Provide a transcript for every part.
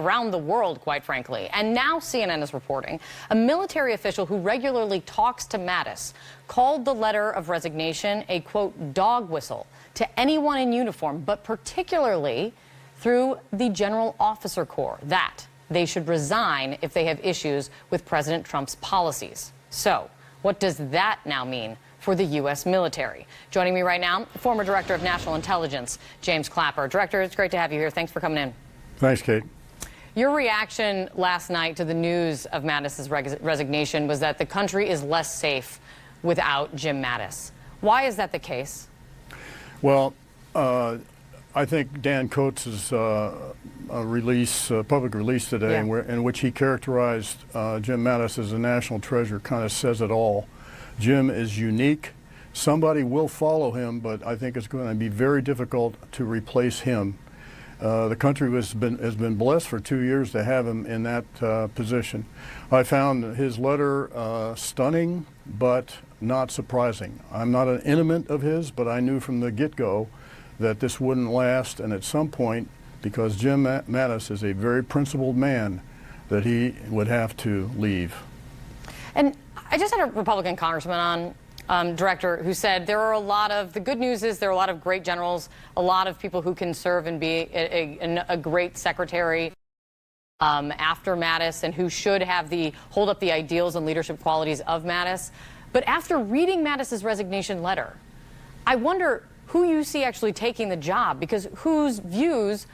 around the world, quite frankly. And now CNN is reporting a military official who regularly talks to Mattis called the letter of resignation a, quote, dog whistle to anyone in uniform, but particularly through the General Officer Corps, that they should resign if they have issues with President Trump's policies. So what does that now mean for the U.S. military? Joining me right now, former Director of National Intelligence, James Clapper. Director, it's great to have you here. Thanks for coming in. Thanks, Kate. Your reaction last night to the news of Mattis's resignation was that the country is less safe without Jim Mattis. Why is that the case? Well, I think Dan Coates' public release today, in which he characterized Jim Mattis as a national treasure, kind of says it all. Jim is unique. Somebody will follow him, but I think it's going to be very difficult to replace him. The country has been blessed for 2 years to have him in that position. I found his letter stunning, but not surprising. I'm not an intimate of his, but I knew from the get-go that this wouldn't last, and at some point, because Jim Mattis is a very principled man, that he would have to leave. And I just had a Republican congressman on, Director, who said there are a lot of, the good news is there are a lot of great generals, a lot of people who can serve and be a great secretary after Mattis, and who should have hold up the ideals and leadership qualities of Mattis. But after reading Mattis's resignation letter, I wonder who you see actually taking the job, because whose views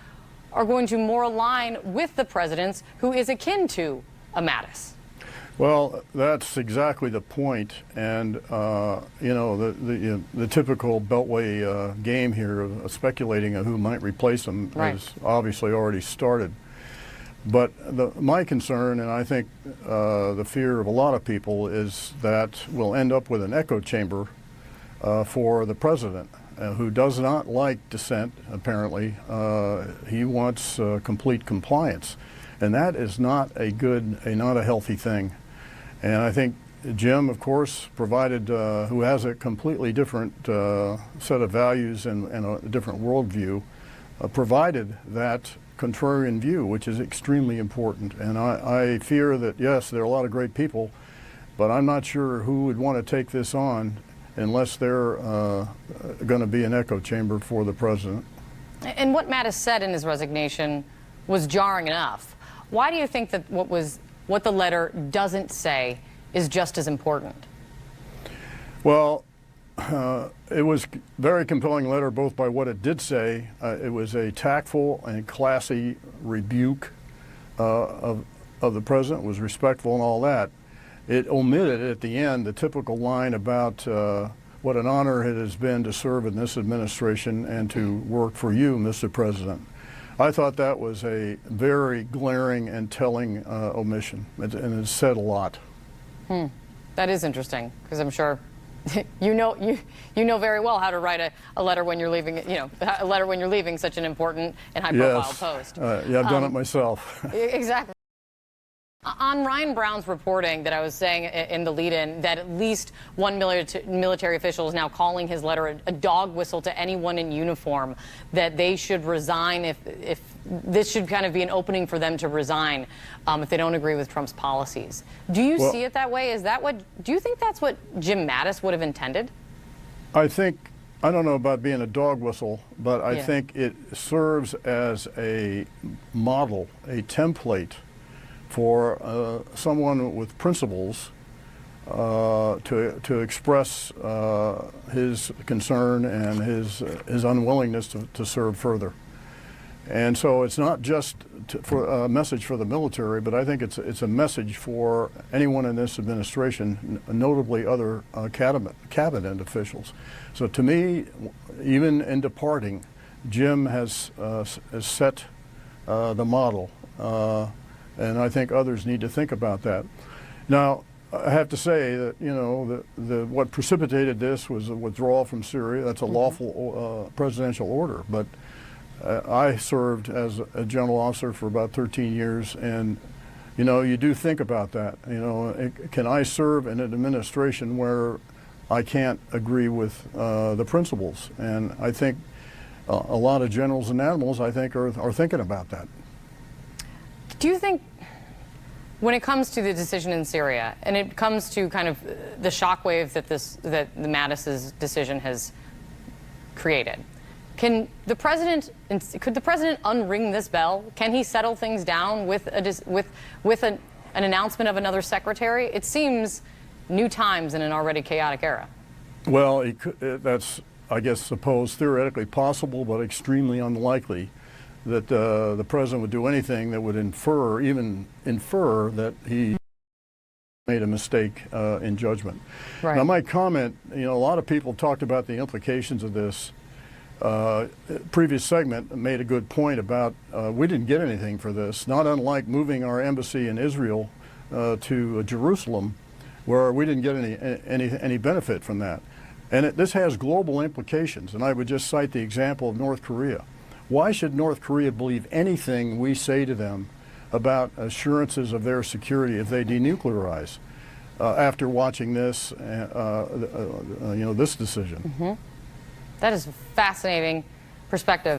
are going to more align with the president's, who is akin to a Mattis. Well, that's exactly the point, and you know, the typical Beltway game here of speculating on who might replace him has obviously already started. But my concern, and I think the fear of a lot of people, is that we'll end up with an echo chamber for the president, who does not like dissent, apparently. He wants complete compliance, and that is not a healthy thing. And I think Jim, of course, who has a completely different set of values and a different worldview, provided that contrarian view, which is extremely important. And I fear that, yes, there are a lot of great people, but I'm not sure who would want to take this on unless they're going to be an echo chamber for the president. And what Mattis said in his resignation was jarring enough. Why do you think that what the letter doesn't say is just as important? Well, it was a very compelling letter, both by what it did say. It was a tactful and classy rebuke of the president. It was respectful and all that. It omitted at the end the typical line about what an honor it has been to serve in this administration and to work for you, Mr. President. I thought that was a very glaring and telling omission, and it said a lot. That is interesting, because I'm sure you know very well how to write a letter when you're leaving. A letter when you're leaving such an important and high-profile post. Yeah, I've done it myself. Exactly. On Ryan Brown's reporting that I was saying in the lead-in, that at least one military official is now calling his letter a dog whistle to anyone in uniform, that they should resign if this should kind of be an opening for them to resign if they don't agree with Trump's policies. Do you see it that way? Do you think that's what Jim Mattis would have intended? I don't know about being a dog whistle, but I think it serves as a model, a template for someone with principles to express his concern and his unwillingness to serve further. And so it's not just for a message for the military, but I think it's a message for anyone in this administration, notably other cabinet officials. So to me, even in departing, Jim has set the model. And I think others need to think about that. Now, I have to say that, you know, what precipitated this was a withdrawal from Syria. That's a lawful presidential order. But I served as a general officer for about 13 years, and, you know, you do think about that. You know, can I serve in an administration where I can't agree with the principles? And I think a lot of generals and admirals, I think, are thinking about that. Do you think, when it comes to the decision in Syria, and it comes to kind of the shockwave that the Mattis's decision has created, could the president unring this bell? Can he settle things down with an announcement of another secretary? It seems new times in an already chaotic era. Well, that's, I guess, supposed theoretically possible, but extremely unlikely that the president would do anything that would even infer that he made a mistake in judgment. Right. Now, my comment, a lot of people talked about the implications of this. Previous segment made a good point about we didn't get anything for this, not unlike moving our embassy in Israel to Jerusalem, where we didn't get any benefit from that. And this has global implications, and I would just cite the example of North Korea. Why should North Korea believe anything we say to them about assurances of their security if they denuclearize after watching this, this decision? That is a fascinating perspective.